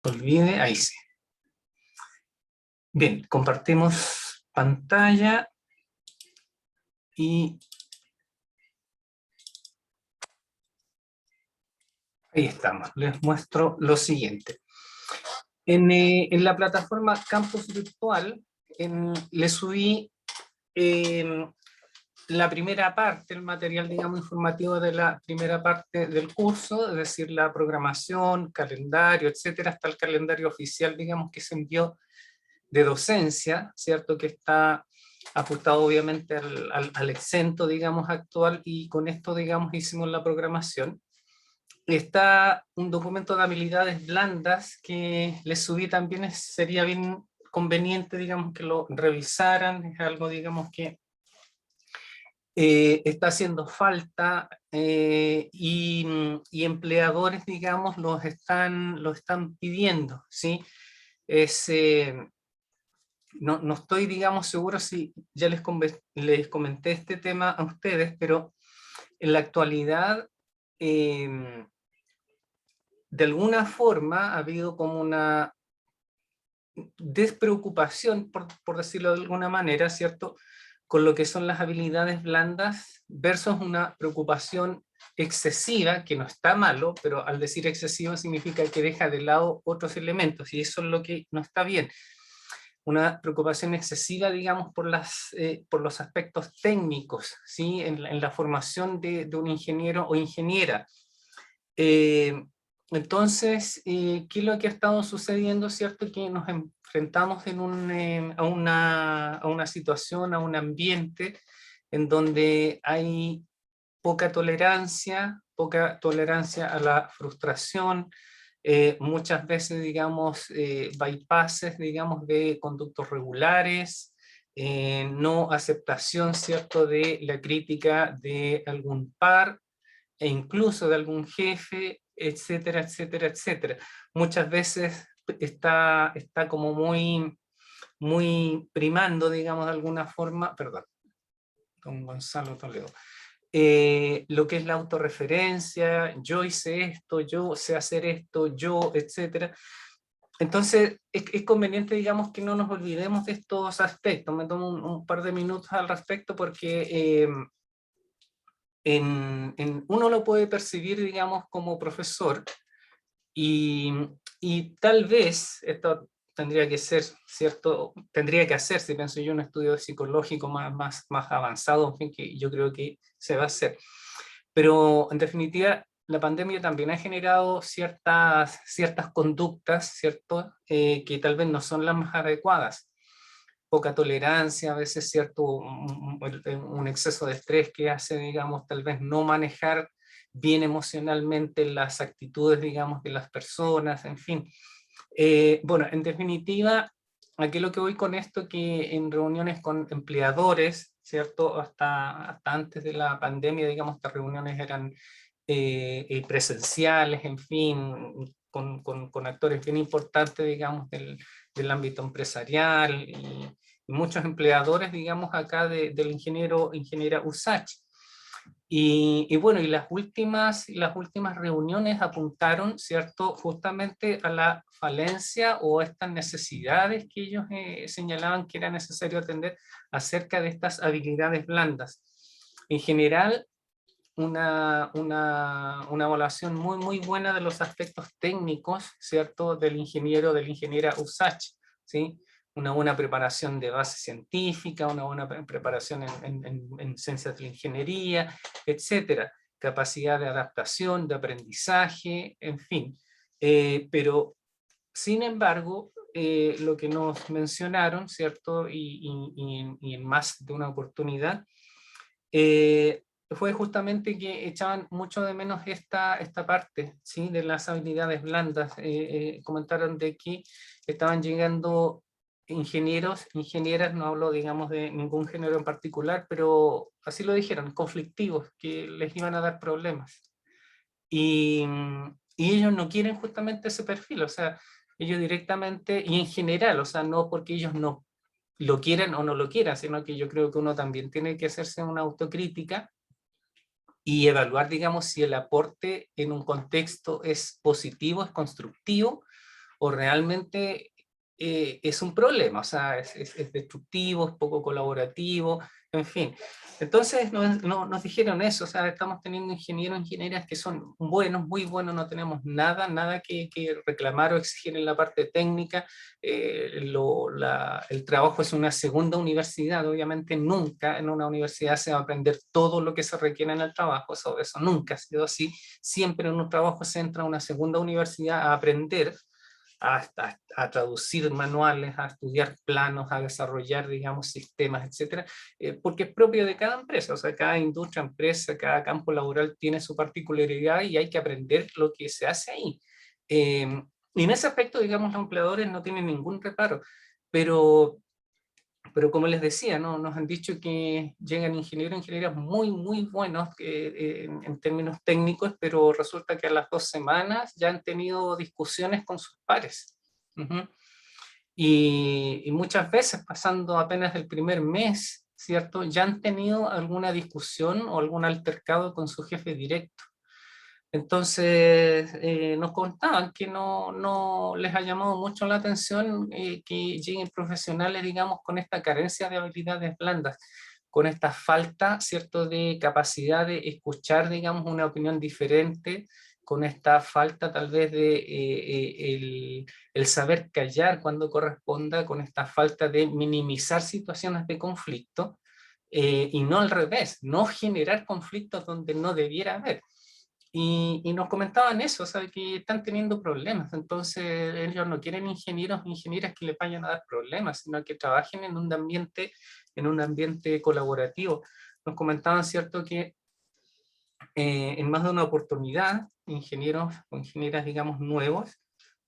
olvide, ahí sí. Bien, compartimos pantalla y ahí estamos. Les muestro lo siguiente. En la plataforma Campus Virtual le subí la primera parte, el material, digamos, informativo de la primera parte del curso, es decir, la programación, calendario, etcétera, hasta el calendario oficial, digamos, que se envió de docencia, ¿cierto? Que está ajustado obviamente al exento, digamos, actual, y con esto, digamos, hicimos la programación. Está un documento de habilidades blandas que les subí también, sería bien conveniente, digamos, que lo revisaran, es algo, digamos, que está haciendo falta y empleadores, digamos, lo están pidiendo, ¿sí? Es, no estoy, digamos, seguro si ya les comenté este tema a ustedes, pero en la actualidad, de alguna forma, ha habido como una despreocupación, por decirlo de alguna manera, ¿cierto?, con lo que son las habilidades blandas versus una preocupación excesiva, que no está malo, pero al decir excesiva significa que deja de lado otros elementos, y eso es lo que no está bien. Una preocupación excesiva, digamos, por los aspectos técnicos, ¿sí? En la formación de un ingeniero o ingeniera. Entonces, ¿qué es lo que ha estado sucediendo? ¿Cierto? Que nos enfrentamos a una situación, a un ambiente en donde hay poca tolerancia a la frustración, muchas veces, digamos, bypasses, digamos, de conductos regulares, no aceptación, ¿cierto?, de la crítica de algún par, e incluso de algún jefe, etcétera, etcétera, etcétera. Muchas veces está como muy primando, digamos, de alguna forma, perdón, don Gonzalo Toledo, lo que es la autorreferencia, yo hice esto, yo sé hacer esto, yo, etcétera. Entonces, es conveniente, digamos, que no nos olvidemos de estos aspectos. Me tomo un par de minutos al respecto porque uno lo puede percibir, digamos, como profesor y, y tal vez esto tendría que ser, ¿cierto? Tendría que hacerse, pienso yo, un estudio psicológico más avanzado, en fin, que yo creo que se va a hacer. Pero en definitiva, la pandemia también ha generado ciertas conductas, ¿cierto? Que tal vez no son las más adecuadas. Poca tolerancia, a veces, ¿cierto? Un exceso de estrés que hace, digamos, tal vez no manejar bien emocionalmente las actitudes, digamos, de las personas, en fin. Bueno, en definitiva, aquí lo que voy con esto, que en reuniones con empleadores, ¿cierto? Hasta antes de la pandemia, digamos, estas reuniones eran presenciales, en fin, con actores bien importantes, digamos, del ámbito empresarial y muchos empleadores, digamos, acá del ingeniera USACH. Y bueno, y las últimas reuniones apuntaron, ¿cierto?, justamente a la falencia o a estas necesidades que ellos señalaban que era necesario atender acerca de estas habilidades blandas. En general, una evaluación muy buena de los aspectos técnicos, ¿cierto?, del ingeniero, de la ingeniera USACH, ¿sí? Una buena preparación de base científica, una buena preparación en ciencias de la ingeniería, etcétera, capacidad de adaptación, de aprendizaje, en fin. Pero, sin embargo, lo que nos mencionaron, ¿cierto?, y en más de una oportunidad, fue justamente que echaban mucho de menos esta parte, ¿sí?, de las habilidades blandas. Comentaron de que estaban llegando ingenieros, ingenieras, no hablo, digamos, de ningún género en particular, pero así lo dijeron, conflictivos, que les iban a dar problemas. Y ellos no quieren justamente ese perfil, o sea, ellos directamente, y en general, o sea, no porque ellos no lo quieran o no lo quieran, sino que yo creo que uno también tiene que hacerse una autocrítica y evaluar, digamos, si el aporte en un contexto es positivo, es constructivo, o realmente es un problema, o sea, es destructivo, es poco colaborativo, en fin. Entonces nos dijeron eso, o sea, estamos teniendo ingenieros, ingenieras que son buenos, muy buenos, no tenemos nada que reclamar o exigir en la parte técnica. El trabajo es una segunda universidad, obviamente nunca en una universidad se va a aprender todo lo que se requiere en el trabajo, eso nunca ha sido así, siempre en un trabajo se entra a una segunda universidad a aprender, a traducir manuales, a estudiar planos, a desarrollar, digamos, sistemas, etcétera, porque es propio de cada empresa, o sea, cada industria, empresa, cada campo laboral tiene su particularidad y hay que aprender lo que se hace ahí. Y en ese aspecto, digamos, los empleadores no tienen ningún reparo, pero, pero como les decía, ¿no? Nos han dicho que llegan ingenieros, ingenieras muy buenos en términos técnicos, pero resulta que a las 2 semanas ya han tenido discusiones con sus pares. Uh-huh. Y muchas veces, pasando apenas el primer mes, ¿cierto? Ya han tenido alguna discusión o algún altercado con su jefe directo. Entonces, nos contaban que no les ha llamado mucho la atención que lleguen profesionales, digamos, con esta carencia de habilidades blandas, con esta falta, ¿cierto?, de capacidad de escuchar, digamos, una opinión diferente, con esta falta tal vez de el saber callar cuando corresponda, con esta falta de minimizar situaciones de conflicto, y no al revés, no generar conflictos donde no debiera haber. Y nos comentaban eso, o sea, que están teniendo problemas, entonces ellos no quieren ingenieros o ingenieras que les vayan a dar problemas, sino que trabajen en un ambiente colaborativo. Nos comentaban, cierto, que en más de una oportunidad, ingenieros o ingenieras, digamos, nuevos,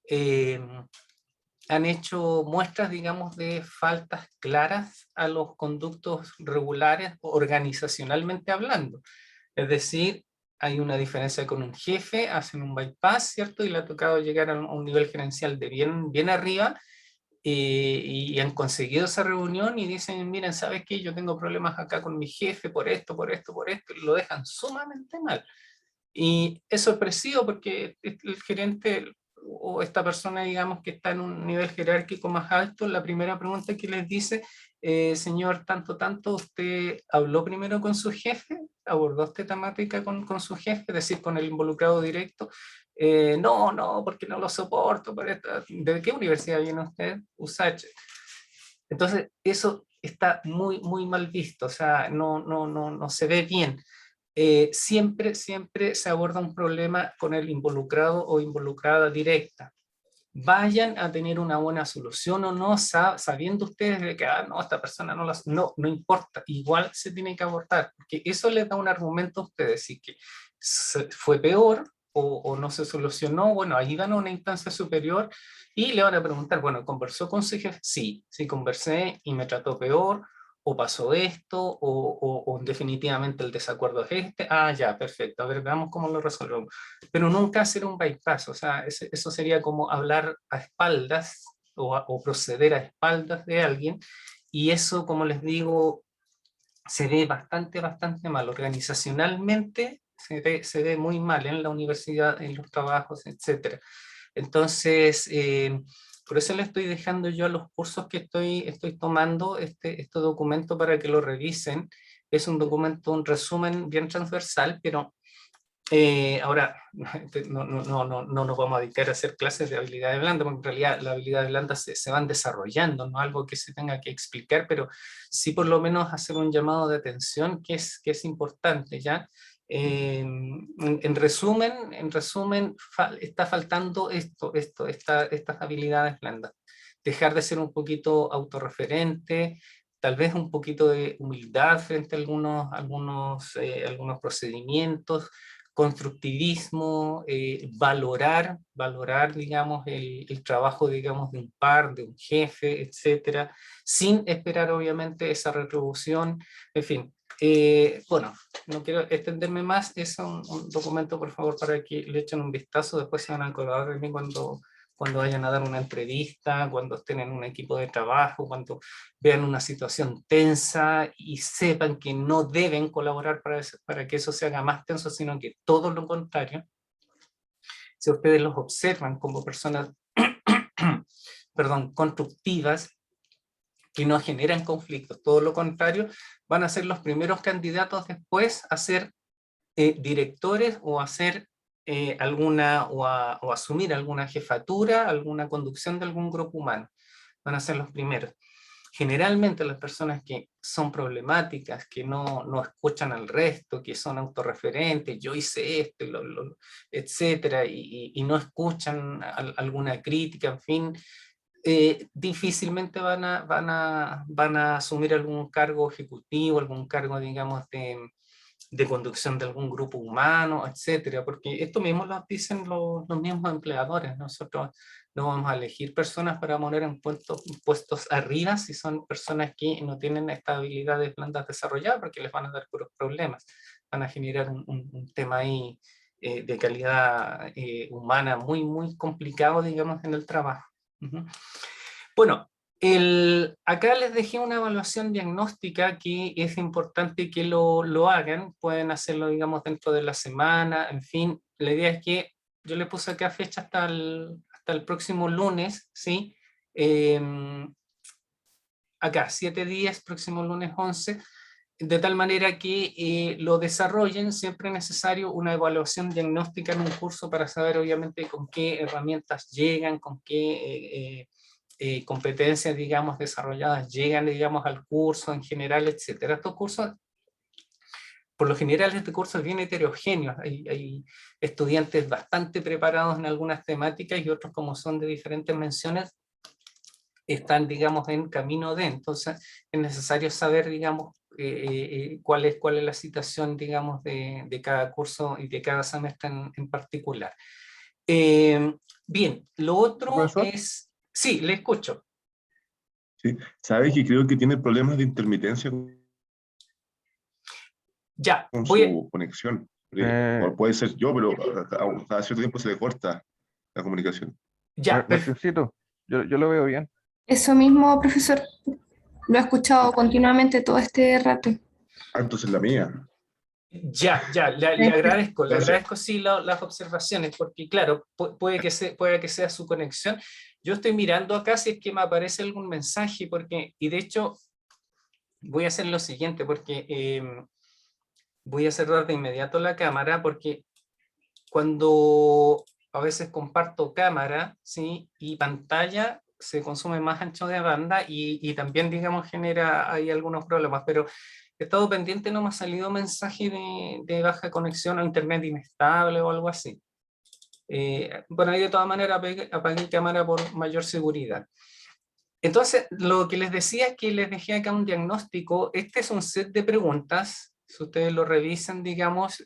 eh, han hecho muestras, digamos, de faltas claras a los conductos regulares organizacionalmente hablando. Es decir, hay una diferencia con un jefe, hacen un bypass, ¿cierto? Y le ha tocado llegar a un nivel gerencial de bien arriba, y han conseguido esa reunión y dicen, miren, ¿sabes qué? Yo tengo problemas acá con mi jefe por esto, y lo dejan sumamente mal. Y es sorpresivo porque el gerente o esta persona, digamos, que está en un nivel jerárquico más alto, la primera pregunta que les dice, señor, tanto, ¿usted habló primero con su jefe? ¿Abordó esta temática con su jefe, es decir, con el involucrado directo? No, porque no lo soporto. ¿De qué universidad viene usted? USACH. Entonces, eso está muy mal visto, o sea, no se ve bien. Siempre se aborda un problema con el involucrado o involucrada directa. Vayan a tener una buena solución o no, sabiendo ustedes de que no, esta persona no importa, igual se tiene que abordar, porque eso les da un argumento a ustedes, y que fue peor o no se solucionó, bueno, ahí van a una instancia superior y le van a preguntar, bueno, ¿conversó con su jefe? Sí conversé y me trató peor, o pasó esto, o definitivamente el desacuerdo es este, ya, perfecto, a ver, veamos cómo lo resolvemos. Pero nunca hacer un bypass, o sea, eso sería como hablar a espaldas o proceder a espaldas de alguien, y eso, como les digo, se ve bastante mal. Organizacionalmente se ve muy mal en la universidad, en los trabajos, etcétera. Entonces, por eso le estoy dejando yo a los cursos que estoy tomando este documento para que lo revisen. Es un documento, un resumen bien transversal, pero ahora no nos vamos a dedicar a hacer clases de habilidades blandas, porque en realidad las habilidades blandas se van desarrollando, no algo que se tenga que explicar, pero sí por lo menos hacer un llamado de atención que es importante, ¿ya? En resumen, está faltando estas habilidades blandas. Dejar de ser un poquito autorreferente, tal vez un poquito de humildad frente a algunos procedimientos, constructivismo, valorar, digamos, el trabajo, digamos, de un par, de un jefe, etcétera, sin esperar, obviamente, esa retribución, en fin. Bueno, no quiero extenderme más, es un documento, por favor, para que le echen un vistazo, después se van a acordar de mí cuando vayan a dar una entrevista, cuando estén en un equipo de trabajo, cuando vean una situación tensa y sepan que no deben colaborar para que eso se haga más tenso, sino que todo lo contrario. Si ustedes los observan como personas perdón, constructivas, que no generan conflictos. Todo lo contrario, van a ser los primeros candidatos después a ser directores o a ser o a asumir alguna jefatura, alguna conducción de algún grupo humano. Van a ser los primeros. Generalmente las personas que son problemáticas, que no escuchan al resto, que son autorreferentes, yo hice esto, etcétera, y no escuchan alguna crítica, en fin, difícilmente van a asumir algún cargo ejecutivo, algún cargo, digamos, de conducción de algún grupo humano, etcétera, porque esto mismo lo dicen los mismos empleadores. Nosotros no vamos a elegir personas para poner en puestos arriba si son personas que no tienen estas habilidades blandas desarrolladas, porque les van a dar puros problemas, van a generar un tema ahí de calidad humana muy, muy complicado, digamos, en el trabajo. Bueno, acá les dejé una evaluación diagnóstica que es importante que lo hagan, pueden hacerlo, digamos, dentro de la semana, en fin, la idea es que yo le puse acá fecha hasta el próximo lunes, ¿sí? Acá, 7 días, próximo lunes 11, de tal manera que lo desarrollen. Siempre es necesario una evaluación diagnóstica en un curso para saber, obviamente, con qué herramientas llegan, con qué competencias, digamos, desarrolladas llegan, digamos, al curso en general, etcétera. Estos cursos, por lo general, este curso es bien heterogéneo. Hay estudiantes bastante preparados en algunas temáticas y otros, como son de diferentes menciones, están, digamos, en camino de. Entonces, es necesario saber, digamos, cuál es la situación, digamos, de cada curso y de cada semestre en particular. Bien, lo otro Profesor, es... Sí, le escucho. sí, sabes que creo que tiene problemas de intermitencia Ya, con su conexión. O puede ser yo, pero cada cierto tiempo se le corta la comunicación. ya, Marcioncito, yo lo veo bien. Eso mismo, profesor. Lo he escuchado continuamente todo este rato. Ah, entonces la mía. le agradezco, Gracias. sí las observaciones, porque claro, puede que sea su conexión. Yo estoy mirando acá si es que me aparece algún mensaje, y de hecho voy a hacer lo siguiente, porque voy a cerrar de inmediato la cámara, porque cuando a veces comparto cámara, ¿sí? Y pantalla, se consume más ancho de banda y también, digamos, genera ahí algunos problemas, pero he estado pendiente, no me ha salido mensaje de baja conexión o internet inestable o algo así. Bueno, ahí de todas maneras apagué cámara por mayor seguridad. Entonces, lo que les decía es que les dejé acá un diagnóstico. Este es un set de preguntas, si ustedes lo revisan, digamos,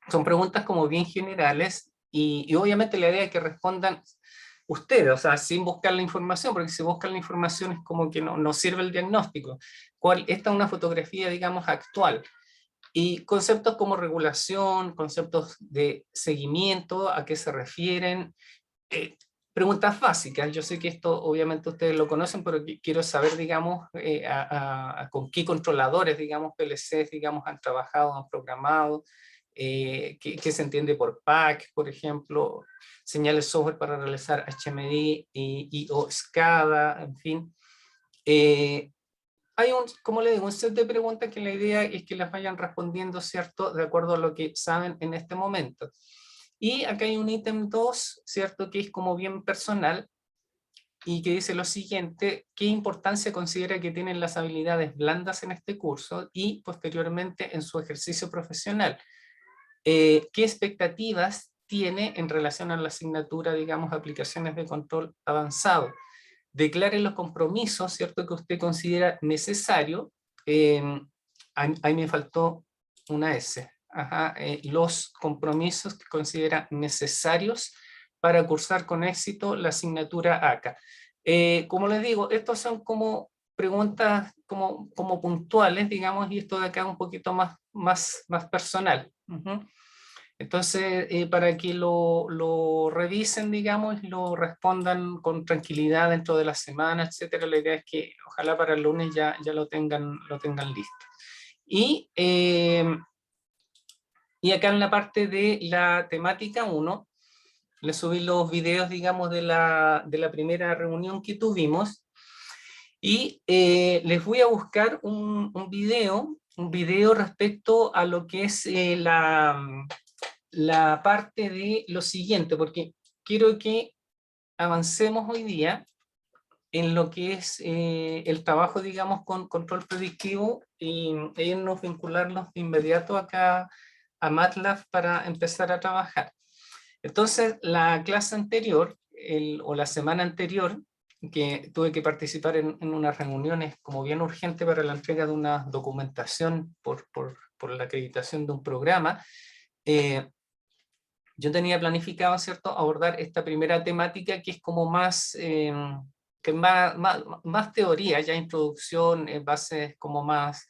son preguntas como bien generales y obviamente la idea es que respondan ustedes, o sea, sin buscar la información, porque si buscan la información es como que no sirve el diagnóstico. Esta es una fotografía, digamos, actual. Y conceptos como regulación, conceptos de seguimiento, a qué se refieren, preguntas básicas. Yo sé que esto obviamente ustedes lo conocen, pero quiero saber, digamos, con qué controladores, digamos, PLCs, digamos, han trabajado, han programado, qué se entiende por PAC, por ejemplo, señales software para realizar HMD o SCADA, en fin. Hay como le digo, un set de preguntas que la idea es que las vayan respondiendo, ¿cierto?, de acuerdo a lo que saben en este momento. Y acá hay un ítem 2, ¿cierto?, que es como bien personal y que dice lo siguiente: ¿qué importancia considera que tienen las habilidades blandas en este curso y posteriormente en su ejercicio profesional? ¿Qué expectativas tiene en relación a la asignatura, digamos, aplicaciones de control avanzado? Declare los compromisos, ¿cierto?, que usted considera necesario. Ahí me faltó una S. Los compromisos que considera necesarios para cursar con éxito la asignatura ACA. Como les digo, estos son como preguntas como puntuales, digamos, y esto de acá es un poquito más personal. Entonces, para que lo revisen, digamos, y lo respondan con tranquilidad dentro de la semana, etcétera, la idea es que ojalá para el lunes ya lo tengan listo. Y acá en la parte de la temática 1, les subí los videos, digamos, de la primera reunión que tuvimos, y les voy a buscar un video respecto a lo que es la parte de lo siguiente, porque quiero que avancemos hoy día en lo que es el trabajo, digamos, con control predictivo, y irnos vincularnos de inmediato acá a MATLAB para empezar a trabajar. Entonces, la clase anterior, o la semana anterior, que tuve que participar en unas reuniones como bien urgente para la entrega de una documentación por la acreditación de un programa, yo tenía planificado, ¿cierto?, abordar esta primera temática que es como más, más teoría, ya introducción, bases como más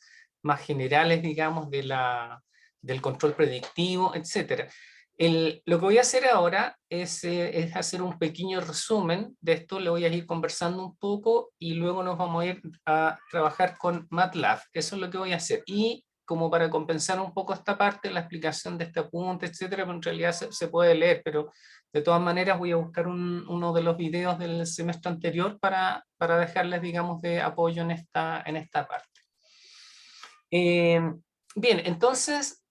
generales, digamos, del control predictivo, etc. Lo que voy a hacer ahora es hacer un pequeño resumen de esto, le voy a ir conversando un poco y luego nos vamos a ir a trabajar con MATLAB. Eso es lo que voy a hacer. Y como para compensar un poco esta parte, la explicación de este apunte, etcétera, pero en realidad se puede leer, pero de todas maneras voy a buscar uno de los videos del semestre anterior para dejarles, digamos, de apoyo en esta parte. Bien, entonces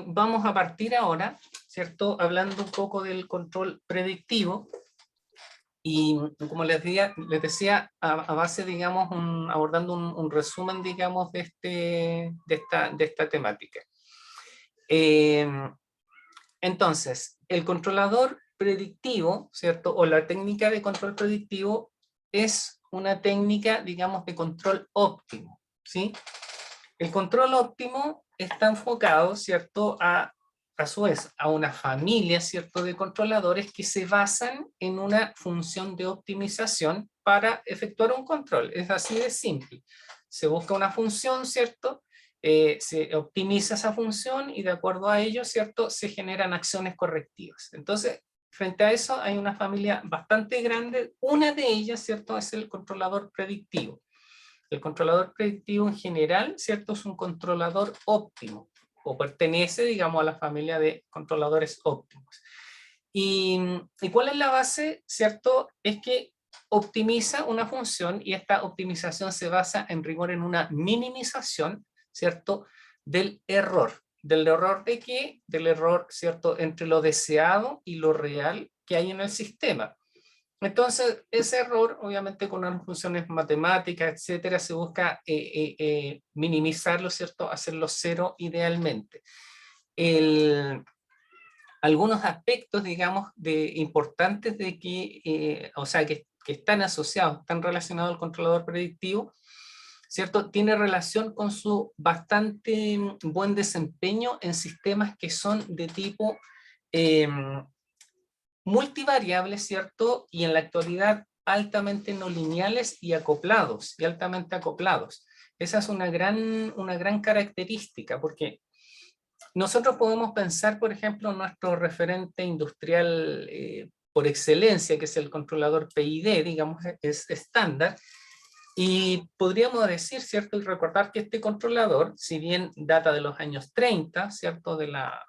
vamos a partir ahora, ¿cierto?, hablando un poco del control predictivo. Y como les decía, a base, digamos, abordando un resumen, digamos, de esta temática. Entonces, el controlador predictivo, ¿cierto?, o la técnica de control predictivo es una técnica, digamos, de control óptimo, ¿sí? El control óptimo está enfocado, ¿cierto?, a su vez, a una familia, ¿cierto?, de controladores que se basan en una función de optimización para efectuar un control. Es así de simple. Se busca una función, ¿cierto?, se optimiza esa función y de acuerdo a ello, ¿cierto?, se generan acciones correctivas. Entonces, frente a eso hay una familia bastante grande. Una de ellas, ¿cierto?, es el controlador predictivo. El controlador predictivo en general, ¿cierto?, es un controlador óptimo, o pertenece, digamos, a la familia de controladores óptimos. ¿Y cuál es la base? ¿Cierto? Es que optimiza una función y esta optimización se basa en rigor en una minimización, ¿cierto?, del error. ¿Del error de qué? Del error, ¿cierto?, entre lo deseado y lo real que hay en el sistema. Entonces, ese error, obviamente con unas funciones matemáticas, etcétera, se busca minimizarlo, ¿cierto?, hacerlo cero idealmente. Algunos aspectos, digamos, importantes de que, o sea, que están asociados, están relacionados al controlador predictivo, ¿cierto?, tiene relación con su bastante buen desempeño en sistemas que son de tipo multivariables, ¿cierto?, y en la actualidad altamente no lineales y acoplados, y altamente acoplados. Esa es una gran característica, porque nosotros podemos pensar, por ejemplo, en nuestro referente industrial por excelencia, que es el controlador PID, digamos, es estándar, y podríamos decir, ¿cierto?, y recordar que este controlador, si bien data de los años 30, ¿cierto?, de la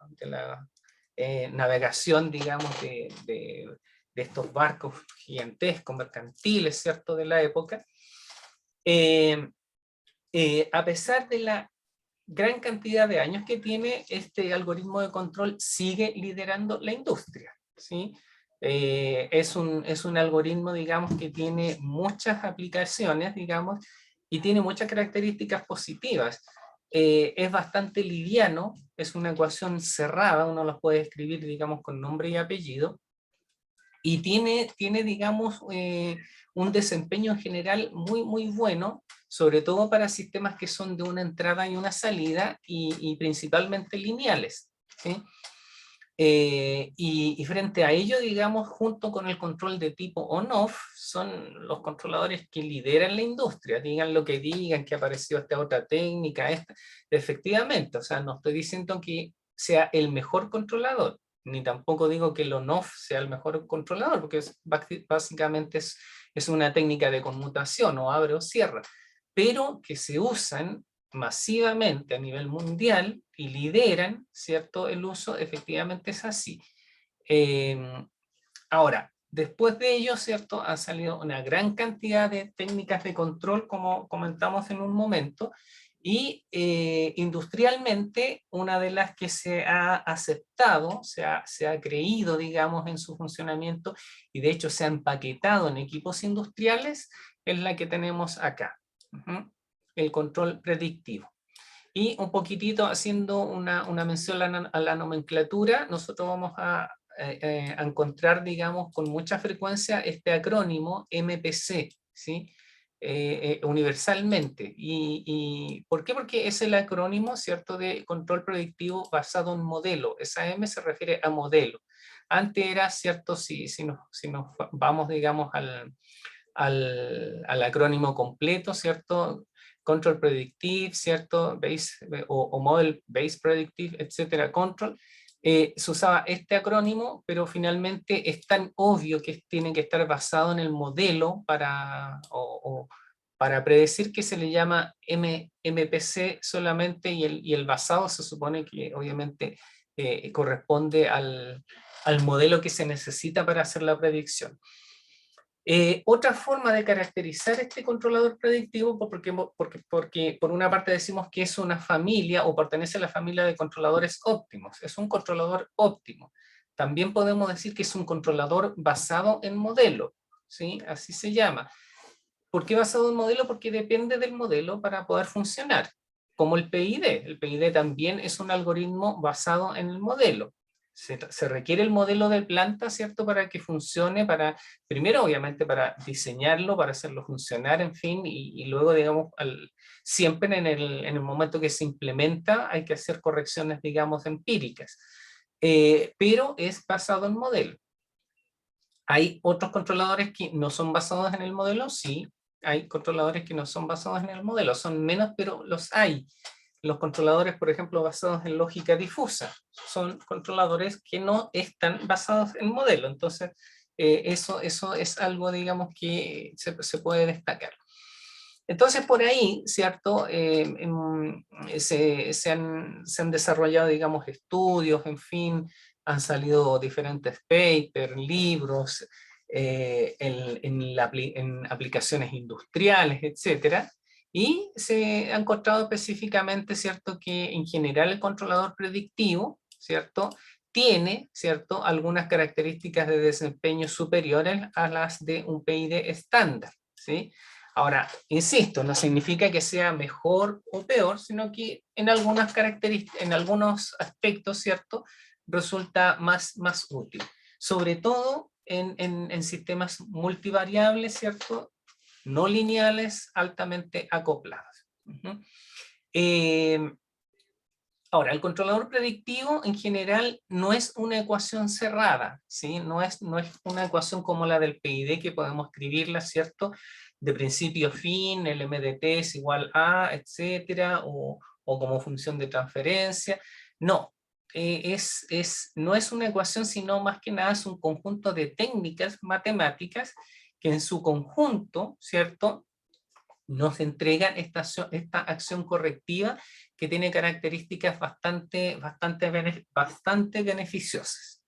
navegación, digamos, de estos barcos gigantescos, mercantiles, ¿cierto?, de la época, a pesar de la gran cantidad de años que tiene, este algoritmo de control sigue liderando la industria, ¿sí? Es un algoritmo, digamos, que tiene muchas aplicaciones, digamos, y tiene muchas características positivas. Es bastante liviano, es una ecuación cerrada, uno la puede escribir, digamos, con nombre y apellido, y tiene digamos, un desempeño en general muy bueno, sobre todo para sistemas que son de una entrada y una salida, y principalmente lineales, ¿sí? Y frente a ello, digamos, junto con el control de tipo on-off, son los controladores que lideran la industria. Digan lo que digan, que apareció esta otra técnica, efectivamente, o sea, no estoy diciendo que sea el mejor controlador, ni tampoco digo que el on-off sea el mejor controlador, porque básicamente es una técnica de conmutación, o abre o cierra, pero que se usan masivamente a nivel mundial y lideran, ¿cierto?, el uso, efectivamente es así. Ahora, después de ello, ¿cierto? Han salido una gran cantidad de técnicas de control, como comentamos en un momento, y industrialmente una de las que se ha aceptado, se ha creído, digamos, en su funcionamiento, y de hecho se ha empaquetado en equipos industriales, es la que tenemos acá, el control predictivo. Y un poquitito haciendo una mención a la nomenclatura, nosotros vamos a encontrar, digamos, con mucha frecuencia este acrónimo MPC, ¿sí? Universalmente. ¿Y por qué? Porque es el acrónimo, ¿cierto?, de control predictivo basado en modelo. Esa M se refiere a modelo. Antes era, ¿cierto?, si nos vamos, digamos, al acrónimo completo, ¿cierto?, Control Predictive, ¿cierto?, o Model Based Predictive, etcétera, Control, se usaba este acrónimo, pero finalmente es tan obvio que tiene que estar basado en el modelo para predecir, que se le llama MPC solamente, y el basado se supone que obviamente corresponde al modelo que se necesita para hacer la predicción. Otra forma de caracterizar este controlador predictivo, porque por una parte decimos que es una familia o pertenece a la familia de controladores óptimos, es un controlador óptimo. También podemos decir que es un controlador basado en modelo, ¿sí? Así se llama. ¿Por qué basado en modelo? Porque depende del modelo para poder funcionar, como el PID. El PID también es un algoritmo basado en el modelo. Se requiere el modelo de planta, ¿cierto?, para que funcione, primero obviamente para diseñarlo, para hacerlo funcionar, en fin, y luego, digamos, siempre en el momento que se implementa hay que hacer correcciones, digamos, empíricas. Pero es basado en modelo. ¿Hay otros controladores que no son basados en el modelo? Sí, hay controladores que no son basados en el modelo, son menos, pero los hay. Los controladores, por ejemplo, basados en lógica difusa, son controladores que no están basados en modelo. Entonces, eso es algo, digamos, que se puede destacar. Entonces, por ahí, ¿cierto? Se han desarrollado, digamos, estudios, en fin, han salido diferentes papers, libros, en aplicaciones industriales, etcétera, y se ha encontrado específicamente, ¿cierto?, que en general el controlador predictivo, ¿cierto?, tiene, ¿cierto?, algunas características de desempeño superiores a las de un PID estándar, ¿sí? Ahora, insisto, no significa que sea mejor o peor, sino que en algunas características, en algunos aspectos, ¿cierto?, resulta más útil. Sobre todo en sistemas multivariables, ¿cierto?, no lineales, altamente acoplados. Ahora, el controlador predictivo en general no es una ecuación cerrada, ¿sí? No es una ecuación como la del PID, que podemos escribirla, ¿cierto?, de principio a fin, el MDT es igual a, etcétera, o como función de transferencia. No, no es una ecuación, sino más que nada es un conjunto de técnicas matemáticas que en su conjunto, ¿cierto?, nos entregan esta acción correctiva que tiene características bastante beneficiosas.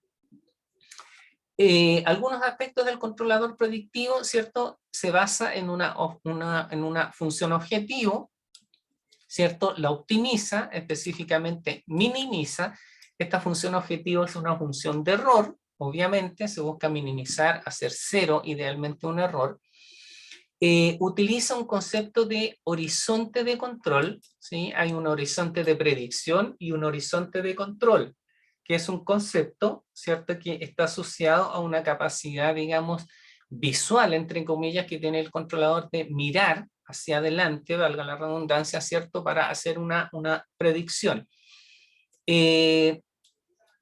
Algunos aspectos del controlador predictivo, ¿cierto?, se basa en una función objetivo, ¿cierto?, la optimiza, específicamente minimiza. Esta función objetivo es una función de error, obviamente se busca minimizar, hacer cero idealmente un error. Utiliza un concepto de horizonte de control, ¿sí? Hay un horizonte de predicción y un horizonte de control, que es un concepto, ¿cierto?, que está asociado a una capacidad, digamos, visual, entre comillas, que tiene el controlador de mirar hacia adelante, valga la redundancia, ¿cierto?, para hacer una predicción.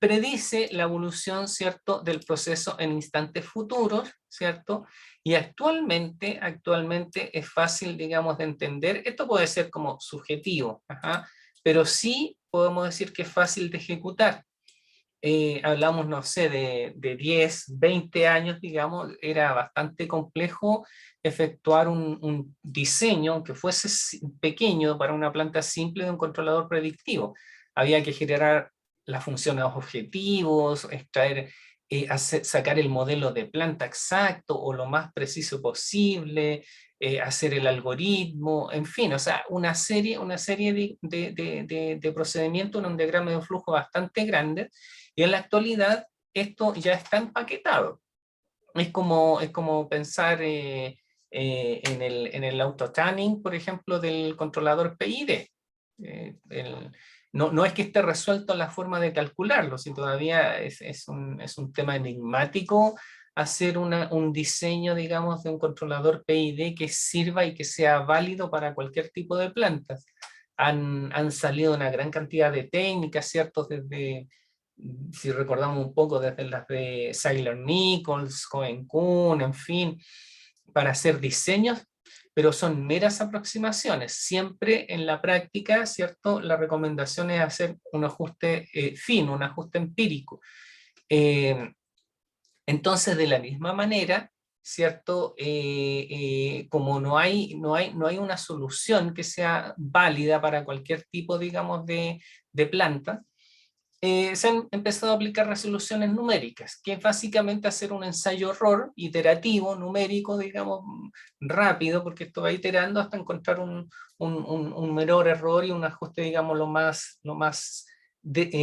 Predice la evolución, ¿cierto?, del proceso en instantes futuros, ¿cierto? Y actualmente es fácil, digamos, de entender. Esto puede ser como subjetivo, pero sí podemos decir que es fácil de ejecutar. Hablamos, no sé, de 10, 20 años, digamos, era bastante complejo efectuar un diseño, aunque fuese pequeño, para una planta simple de un controlador predictivo. Había que generar las funciones objetivos, extraer sacar el modelo de planta exacto o lo más preciso posible, hacer el algoritmo, en fin, o sea, una serie de procedimientos en un diagrama de flujo bastante grande, y en la actualidad esto ya está empaquetado. Es como pensar en el auto-tanning, por ejemplo, del controlador PID. No es que esté resuelto la forma de calcularlo, si todavía es un tema enigmático hacer un diseño, digamos, de un controlador PID que sirva y que sea válido para cualquier tipo de plantas. Han salido una gran cantidad de técnicas, ¿cierto? Desde, si recordamos un poco, desde las de Seiler-Nichols, Cohen-Kuhn, en fin, para hacer diseños, pero son meras aproximaciones. Siempre en la práctica, ¿cierto? La recomendación es hacer un ajuste fino, un ajuste empírico. Entonces, de la misma manera, ¿cierto? Como no hay una solución que sea válida para cualquier tipo, digamos, de planta, se han empezado a aplicar resoluciones numéricas, que es básicamente hacer un ensayo-error iterativo, numérico, digamos, rápido, porque esto va iterando hasta encontrar un menor error y un ajuste, digamos, lo más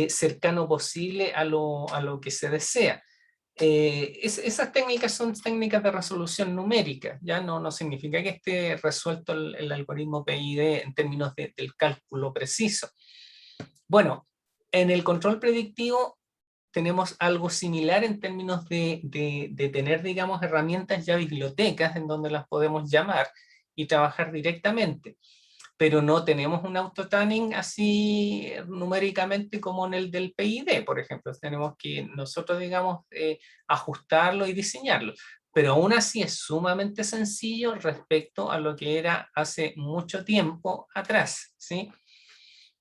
cercano posible a lo que se desea. Esas técnicas son técnicas de resolución numérica, ya no significa que esté resuelto el algoritmo PID en términos del cálculo preciso. Bueno, en el control predictivo tenemos algo similar en términos de tener, digamos, herramientas ya bibliotecas en donde las podemos llamar y trabajar directamente, pero no tenemos un auto-tanning así numéricamente como en el del PID, por ejemplo. Tenemos que nosotros, digamos, ajustarlo y diseñarlo, pero aún así es sumamente sencillo respecto a lo que era hace mucho tiempo atrás, ¿sí?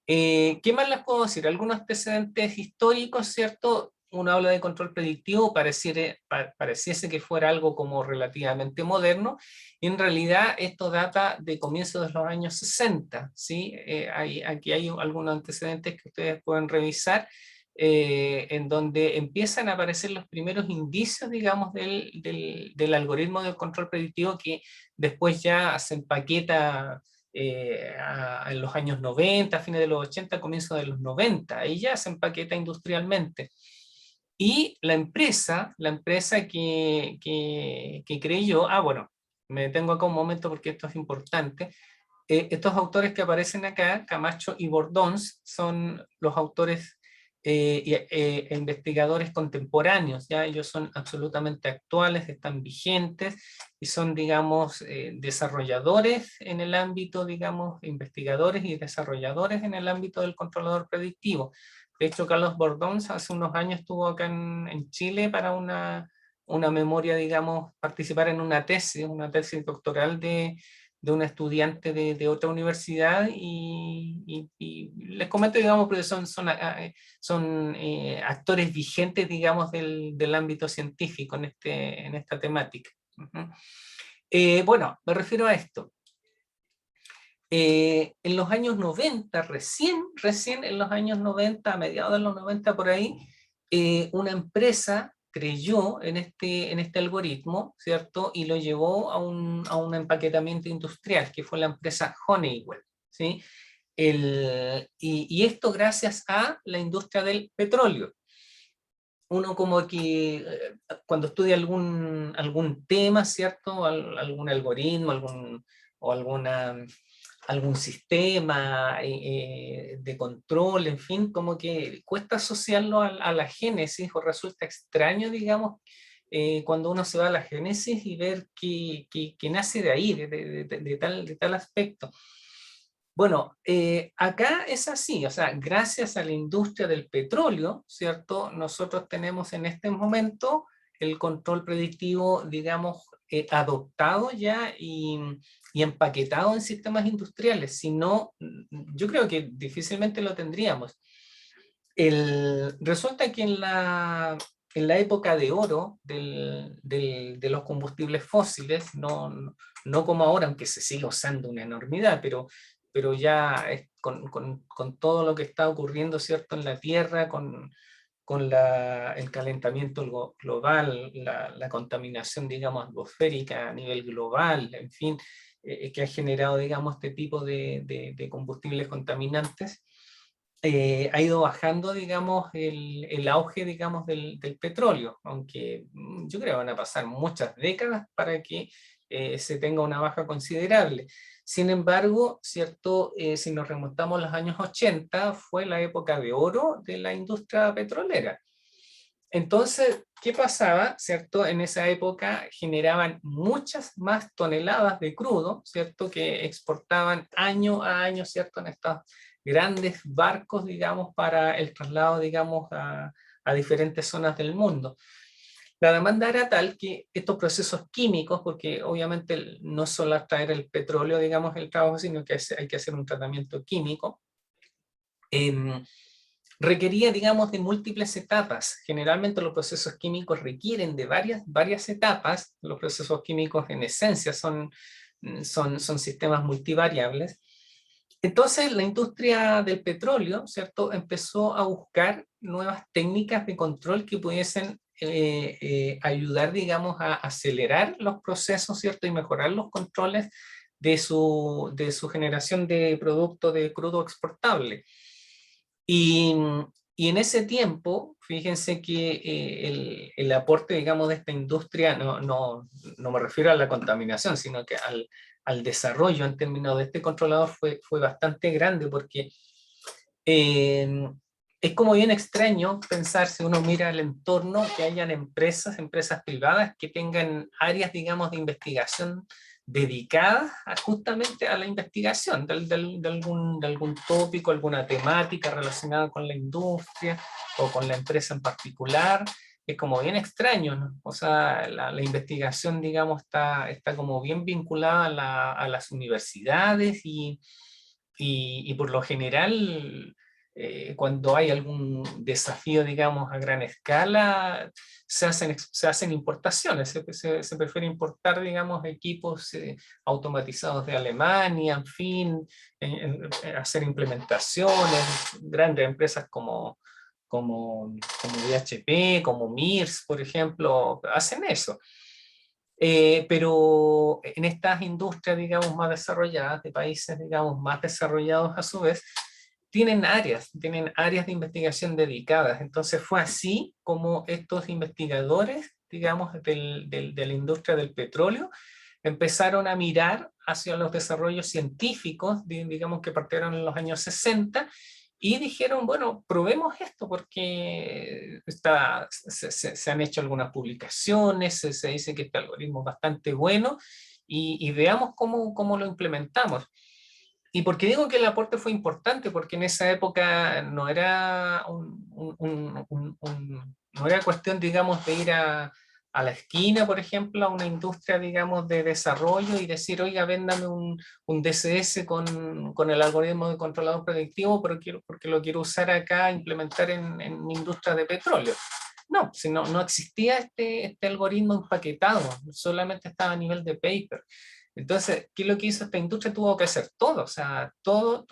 ¿Qué más les puedo decir? Algunos antecedentes históricos, ¿cierto? Uno habla de control predictivo, pareciese que fuera algo como relativamente moderno, y en realidad esto data de comienzos de los años 60, ¿sí? Aquí hay algunos antecedentes que ustedes pueden revisar, en donde empiezan a aparecer los primeros indicios, digamos, del algoritmo del control predictivo, que después ya se empaqueta en los años 90, fines de los 80, comienzo de los 90, ahí ya se empaqueta industrialmente. Y la empresa que creyó, bueno, me detengo acá un momento porque esto es importante, estos autores que aparecen acá, Camacho y Bordons, son los autores e investigadores contemporáneos, ya ellos son absolutamente actuales, están vigentes y son, digamos, desarrolladores en el ámbito, digamos, investigadores y desarrolladores en el ámbito del controlador predictivo. De hecho, Carlos Bordons hace unos años estuvo acá en Chile para una memoria, digamos, participar en una tesis doctoral de un estudiante de otra universidad, y les comento, digamos, porque son actores vigentes, digamos, del ámbito científico en esta temática. Bueno, me refiero a esto. En los años 90, recién en los años 90, a mediados de los 90 por ahí, una empresa creyó en este algoritmo, ¿cierto? Y lo llevó a un empaquetamiento industrial, que fue la empresa Honeywell, ¿sí? Y esto gracias a la industria del petróleo. Uno como que cuando estudia algún tema, ¿cierto? Algún algoritmo, algún sistema de control, en fin, como que cuesta asociarlo a la génesis, o resulta extraño, digamos, cuando uno se va a la génesis y ver que nace de ahí, de tal aspecto. Bueno, acá es así, o sea, gracias a la industria del petróleo, ¿cierto? Nosotros tenemos en este momento el control predictivo, digamos, adoptado ya y empaquetado en sistemas industriales. Si no, yo creo que difícilmente lo tendríamos. Resulta que en la época de oro de los combustibles fósiles, no como ahora, aunque se sigue usando una enormidad, pero ya con todo lo que está ocurriendo, ¿cierto?, en la Tierra, con el calentamiento global, la contaminación, digamos, atmosférica a nivel global, en fin, que ha generado, digamos, este tipo de combustibles contaminantes, ha ido bajando, digamos, el auge, digamos, del petróleo, aunque yo creo que van a pasar muchas décadas para que se tenga una baja considerable. Sin embargo, ¿cierto? Si nos remontamos a los años 80, fue la época de oro de la industria petrolera. Entonces, ¿qué pasaba? ¿Cierto? En esa época generaban muchas más toneladas de crudo, ¿cierto? Que exportaban año a año, ¿cierto? En estos grandes barcos, digamos, para el traslado, digamos, a diferentes zonas del mundo. La demanda era tal que estos procesos químicos, porque obviamente no solo extraer el petróleo, digamos, el trabajo, sino que hay que hacer un tratamiento químico, requería, digamos, de múltiples etapas. Generalmente los procesos químicos requieren de varias etapas. Los procesos químicos en esencia son sistemas multivariables. Entonces la industria del petróleo, ¿cierto?, empezó a buscar nuevas técnicas de control que pudiesen ayudar, digamos, a acelerar los procesos, ¿cierto?, y mejorar los controles de su generación de producto de crudo exportable. Y en ese tiempo, fíjense que el aporte, digamos, de esta industria, no me refiero a la contaminación, sino que al desarrollo en términos de este controlador fue bastante grande, porque es como bien extraño pensar, si uno mira el entorno, que hayan empresas privadas que tengan áreas, digamos, de investigación dedicadas justamente a la investigación de algún tópico, alguna temática relacionada con la industria o con la empresa en particular. Es como bien extraño, ¿no? O sea, la investigación, digamos, está como bien vinculada a las universidades y por lo general, cuando hay algún desafío, digamos, a gran escala, se hacen importaciones, se prefiere importar, digamos, equipos automatizados de Alemania, en fin, hacer implementaciones. Grandes empresas como DHP, como Mirs, por ejemplo, hacen eso. Pero en estas industrias, digamos, más desarrolladas, de países, digamos, más desarrollados a su vez, tienen áreas de investigación dedicadas. Entonces fue así como estos investigadores, digamos, de la industria del petróleo, empezaron a mirar hacia los desarrollos científicos, digamos, que partieron en los años 60, y dijeron, bueno, probemos esto porque se han hecho algunas publicaciones, se dice que este algoritmo es bastante bueno, y veamos cómo lo implementamos. ¿Y por qué digo que el aporte fue importante? Porque en esa época no era, no era cuestión, digamos, de ir a la esquina, por ejemplo, a una industria, digamos, de desarrollo y decir, oiga, véndame un DCS con el algoritmo de controlador predictivo, pero porque lo quiero usar acá, implementar en mi industria de petróleo. No, no existía este algoritmo empaquetado, solamente estaba a nivel de paper. Entonces, ¿qué es lo que hizo esta industria? Tuvo que hacer todo, o sea, todo,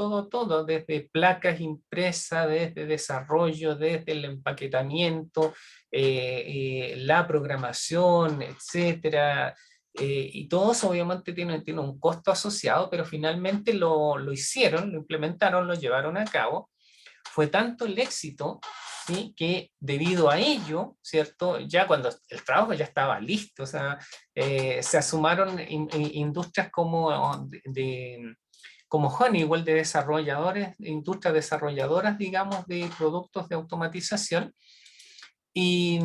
desde placas impresas, desde desarrollo, desde el empaquetamiento, la programación, etcétera. Y todo eso obviamente tiene un costo asociado, pero finalmente lo hicieron, lo implementaron, lo llevaron a cabo. Fue tanto el éxito, ¿sí?, que debido a ello, ¿cierto?, ya cuando el trabajo ya estaba listo, o sea, se asumaron industrias como Honeywell, de desarrolladores, industrias desarrolladoras, digamos, de productos de automatización, y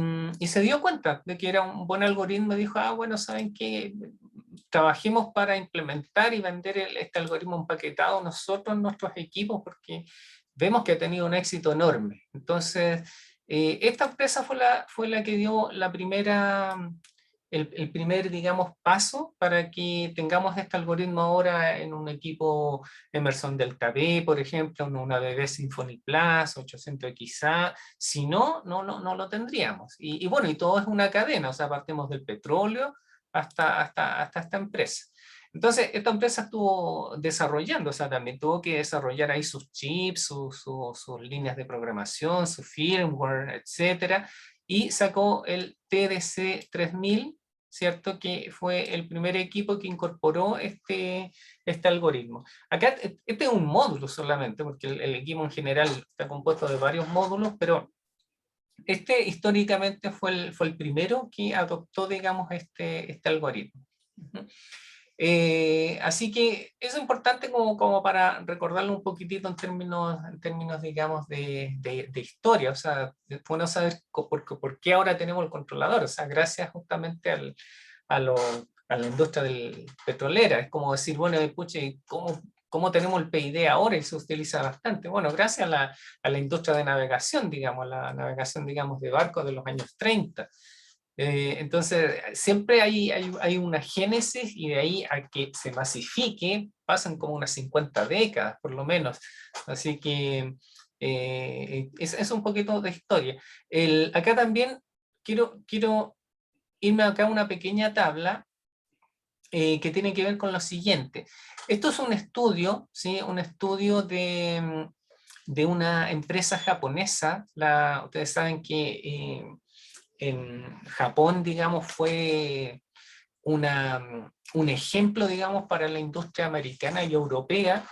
se dio cuenta de que era un buen algoritmo y dijo, bueno, ¿saben qué? Trabajemos para implementar y vender este algoritmo empaquetado nosotros en nuestros equipos, porque vemos que ha tenido un éxito enorme. Entonces, esta empresa fue la que dio el primer, digamos, paso para que tengamos este algoritmo ahora en un equipo Emerson Delta B, por ejemplo, en una BB Symphony Plus, 800XA. Si no lo tendríamos. Y bueno, y todo es una cadena, o sea, partimos del petróleo hasta esta empresa. Entonces, esta empresa estuvo desarrollando, o sea, también tuvo que desarrollar ahí sus chips, sus líneas de programación, su firmware, etcétera, y sacó el TDC 3000, ¿cierto? Que fue el primer equipo que incorporó este algoritmo. Acá, este es un módulo solamente, porque el equipo en general está compuesto de varios módulos, pero este históricamente fue el primero que adoptó, digamos, este algoritmo. Así que es importante como para recordarlo un poquitito en términos digamos, de historia. O sea, es bueno saber por qué ahora tenemos el controlador. O sea, gracias justamente a, lo, a la industria petrolera. Es como decir, bueno, puche, ¿cómo tenemos el PID ahora? Y se utiliza bastante. Bueno, gracias a la industria de navegación, digamos, la navegación, digamos, de barcos de los años 30. Entonces, siempre hay una génesis, y de ahí a que se masifique pasan como unas 50 décadas, por lo menos. Así que es un poquito de historia. Acá también quiero irme acá a una pequeña tabla que tiene que ver con lo siguiente. Esto es un estudio, ¿sí? Un estudio de una empresa japonesa. Ustedes saben que en Japón, digamos, fue un ejemplo, digamos, para la industria americana y europea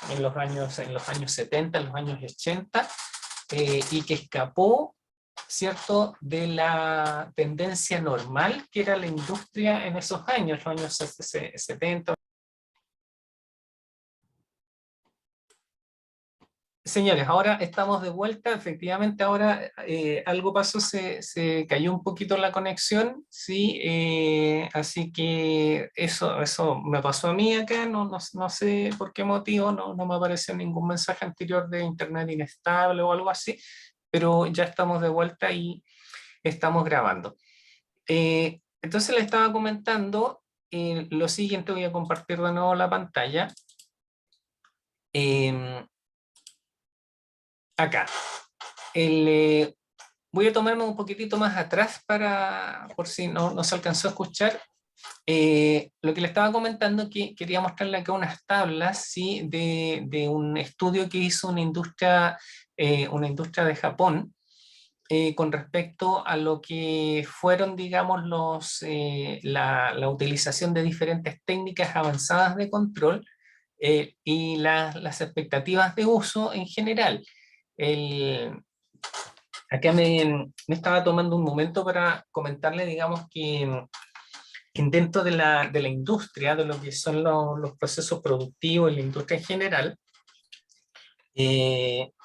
en los años 70, en los años 80, y que escapó, ¿cierto?, de la tendencia normal que era la industria en esos años, los años 70. Señores, ahora estamos de vuelta. Efectivamente, ahora algo pasó, se cayó un poquito la conexión, ¿sí? Así que eso me pasó a mí acá, no sé por qué motivo, no me apareció ningún mensaje anterior de internet inestable o algo así, pero ya estamos de vuelta y estamos grabando. Entonces le estaba comentando lo siguiente. Voy a compartir de nuevo la pantalla. Acá. Voy a tomarme un poquitito más atrás por si no se alcanzó a escuchar. Lo que le estaba comentando, que quería mostrarle acá unas tablas, ¿sí?, de un estudio que hizo una industria de Japón con respecto a lo que fueron, digamos, la utilización de diferentes técnicas avanzadas de control y las expectativas de uso en general. Acá me estaba tomando un momento para comentarle, digamos, que dentro de la industria, de lo que son los procesos productivos y la industria en general,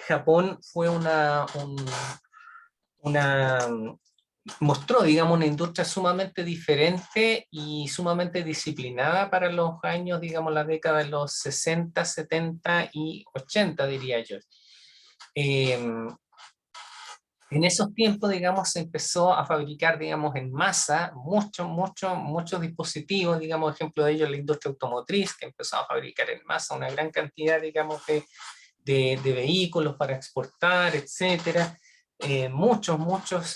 Japón fue mostró, digamos, una industria sumamente diferente y sumamente disciplinada para los años, digamos, la década de los 60, 70 y 80, diría yo. En esos tiempos, digamos, se empezó a fabricar, digamos, en masa muchos dispositivos. Digamos, ejemplo de ello, la industria automotriz, que empezó a fabricar en masa una gran cantidad, digamos, de vehículos para exportar, etcétera. Muchos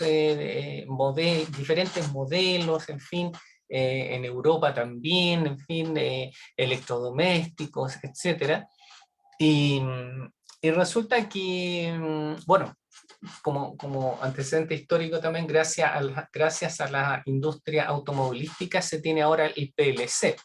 diferentes modelos, en fin, en Europa también, en fin, electrodomésticos, etcétera. Y resulta que, bueno, como antecedente histórico también, gracias a la industria automovilística, se tiene ahora el PLC,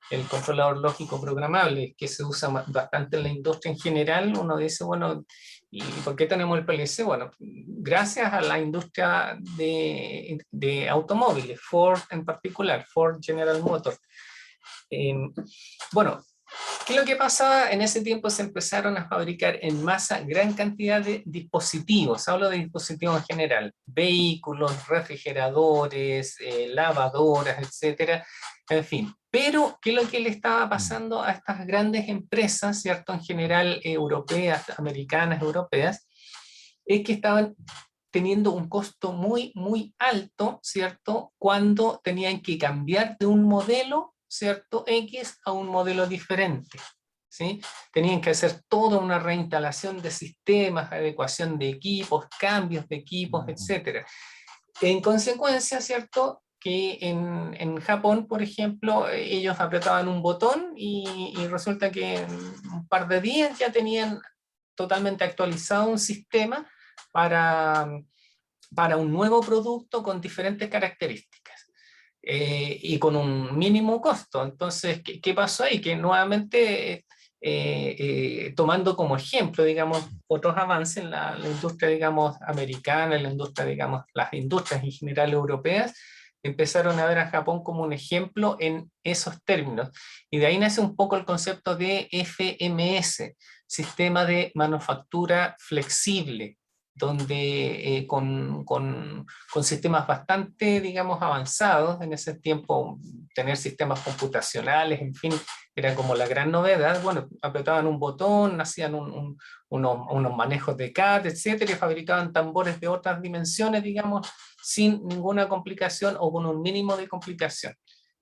el controlador lógico programable, que se usa bastante en la industria en general. Uno dice, bueno, ¿y por qué tenemos el PLC? Bueno, gracias a la industria de automóviles, Ford en particular, Ford General Motors. Bueno, ¿qué es lo que pasaba? En ese tiempo se empezaron a fabricar en masa gran cantidad de dispositivos. Hablo de dispositivos en general, vehículos, refrigeradores, lavadoras, etcétera, en fin. Pero, ¿qué es lo que le estaba pasando a estas grandes empresas, ¿cierto? En general, europeas, americanas, europeas, es que estaban teniendo un costo muy alto, ¿cierto? Cuando tenían que cambiar de un modelo, ¿cierto?, X a un modelo diferente, ¿sí? Tenían que hacer toda una reinstalación de sistemas, adecuación de equipos, cambios de equipos, etc. En consecuencia, ¿cierto?, que en Japón, por ejemplo, ellos apretaban un botón y resulta que en un par de días ya tenían totalmente actualizado un sistema para un nuevo producto con diferentes características y con un mínimo costo. Entonces, ¿qué pasó ahí? Que nuevamente, tomando como ejemplo, digamos, otros avances en la industria, digamos, americana, en la industria, digamos, las industrias en general europeas, empezaron a ver a Japón como un ejemplo en esos términos. Y de ahí nace un poco el concepto de FMS, Sistema de Manufactura Flexible, donde con sistemas bastante, digamos, avanzados. En ese tiempo tener sistemas computacionales, en fin, era como la gran novedad. Bueno, apretaban un botón, hacían unos manejos de CAD, etcétera, y fabricaban tambores de otras dimensiones, digamos, sin ninguna complicación o con un mínimo de complicación.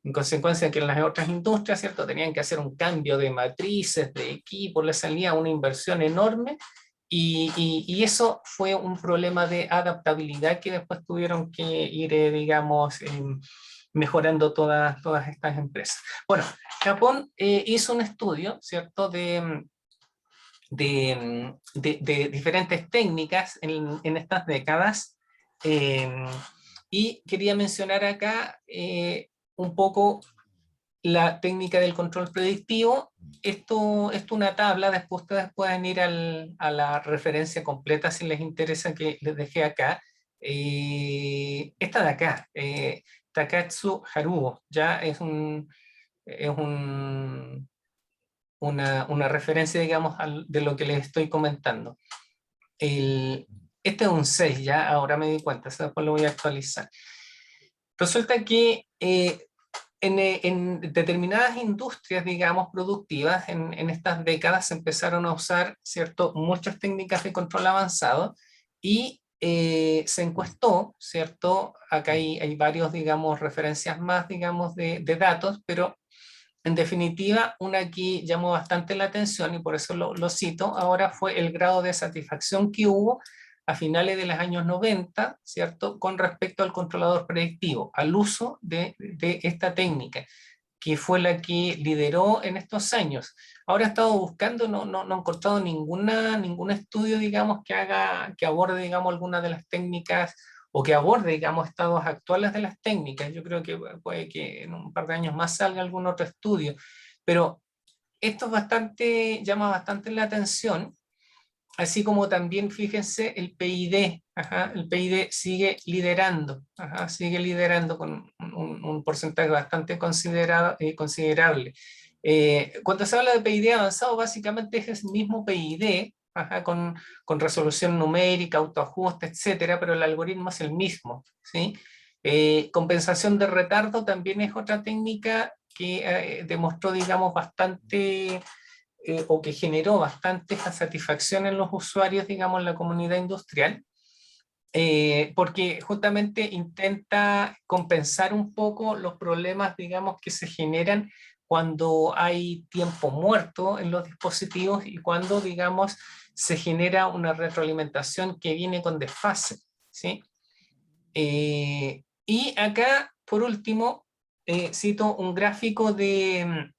En consecuencia que en las otras industrias, ¿cierto?, tenían que hacer un cambio de matrices, de equipos, les salía una inversión enorme. Y eso fue un problema de adaptabilidad que después tuvieron que ir, digamos, mejorando todas estas empresas. Bueno, Japón hizo un estudio, ¿cierto?, de diferentes técnicas en estas décadas, y quería mencionar acá un poco la técnica del control predictivo. Esto es una tabla, después ustedes pueden ir a la referencia completa si les interesa, que les dejé acá. Esta de acá, Takatsu Haruo, ya es una referencia, digamos, de lo que les estoy comentando. Este es un 6, ya ahora me di cuenta, después lo voy a actualizar. Resulta que en determinadas industrias, digamos, productivas, en estas décadas se empezaron a usar, ¿cierto?, muchas técnicas de control avanzado y se encuestó, ¿cierto? Acá hay varios, digamos, referencias más, digamos, de datos, pero en definitiva, una que llamó bastante la atención y por eso lo cito ahora fue el grado de satisfacción que hubo a finales de los años 90, ¿cierto?, con respecto al controlador predictivo, al uso de esta técnica, que fue la que lideró en estos años. Ahora he estado buscando, no he encontrado ningún estudio, digamos, que aborde, digamos, alguna de las técnicas o que aborde, digamos, estados actuales de las técnicas. Yo creo que puede que en un par de años más salga algún otro estudio, pero esto es llama bastante la atención, así como también, fíjense, el PID. El PID sigue liderando, sigue liderando con un porcentaje bastante considerable. Cuando se habla de PID avanzado, básicamente es el mismo PID, con resolución numérica, autoajuste, etcétera, pero el algoritmo es el mismo, ¿sí? Compensación de retardo también es otra técnica que demostró, digamos, bastante o que generó bastante satisfacción en los usuarios, digamos, en la comunidad industrial, porque justamente intenta compensar un poco los problemas, digamos, que se generan cuando hay tiempo muerto en los dispositivos y cuando, digamos, se genera una retroalimentación que viene con desfase, ¿sí? Y acá, por último, cito un gráfico de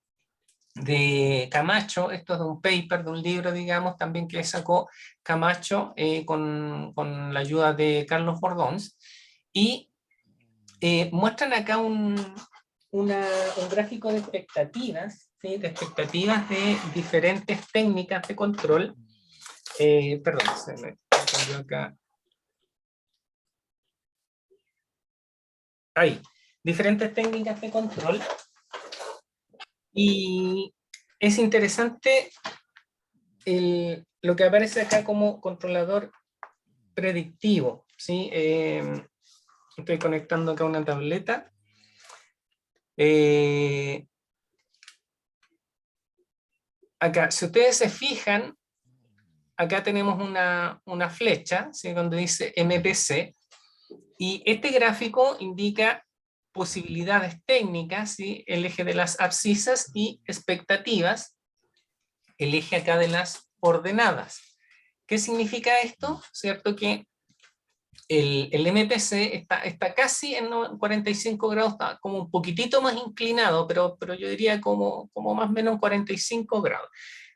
Camacho. Esto es de un paper, de un libro, digamos, también que sacó Camacho con la ayuda de Carlos Bordons, y muestran acá un gráfico de expectativas, ¿sí?, de expectativas de diferentes técnicas de control. Perdón, se me cambió acá. Ahí, diferentes técnicas de control. Y es interesante lo que aparece acá como controlador predictivo, ¿sí? Estoy conectando acá una tableta. Acá, si ustedes se fijan, acá tenemos una flecha, ¿sí?, donde dice MPC, y este gráfico indica posibilidades técnicas, ¿sí?, el eje de las abscisas, y expectativas, el eje acá de las ordenadas. ¿Qué significa esto? ¿Cierto? Que el MPC está casi en 45 grados, está como un poquitito más inclinado, pero yo diría como más o menos 45 grados.